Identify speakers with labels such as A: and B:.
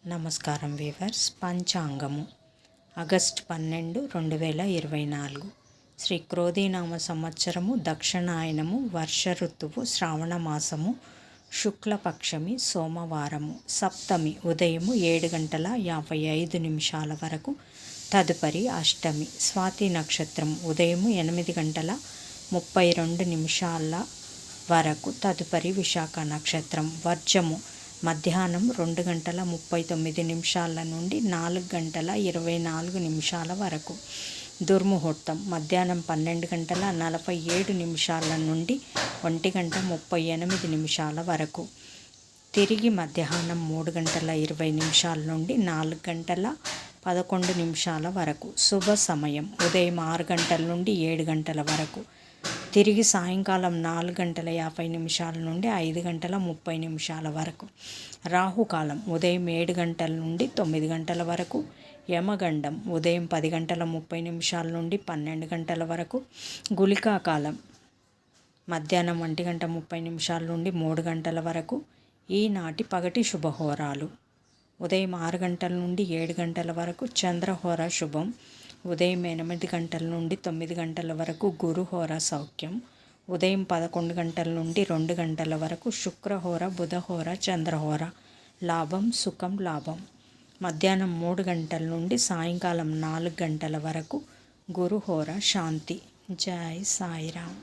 A: నమస్కారం weavers. పంచాంగము August 12, 2024 Shri క్రోధీనామ సంవత్సరము, దక్షిణాయనము, వర్ష ఋతువు, శ్రావణ మాసము, శుక్లపక్షమి, సోమవారము, సప్తమి ఉదయము 7:55 వరకు, తదుపరి అష్టమి, స్వాతి నక్షత్రం ఉదయము 8:32 వరకు, తదుపరి విశాఖ నక్షత్రం, వర్జము మధ్యాహ్నం 2:39 నుండి 4:24 వరకు, దుర్ముహూర్తం మధ్యాహ్నం 12:47 నుండి 1:38 వరకు, తిరిగి మధ్యాహ్నం 3:20 నుండి 4:11 వరకు. శుభ సమయం ఉదయం 6 నుండి 7 వరకు, తిరిగి సాయంకాలం 4:50 నుండి 5:30 వరకు. రాహుకాలం ఉదయం 7 నుండి 9 వరకు, యమగండం ఉదయం 10:30 నుండి 12 వరకు, గుళికాకాలం మధ్యాహ్నం 1:30 నుండి 3 వరకు. ఈనాటి పగటి శుభహోరాలు: ఉదయం 6 నుండి 7 వరకు చంద్రహోర శుభం, ఉదయం 8 నుండి 9 వరకు గురుహోర సౌఖ్యం, ఉదయం 11 నుండి 2 వరకు శుక్రహోర, బుధహోర, చంద్రహోర. లాభం సుఖం లాభం. మధ్యాహ్నం 3 నుండి సాయంకాలం 4 వరకు గురుహోర శాంతి. జై సాయిరామ్.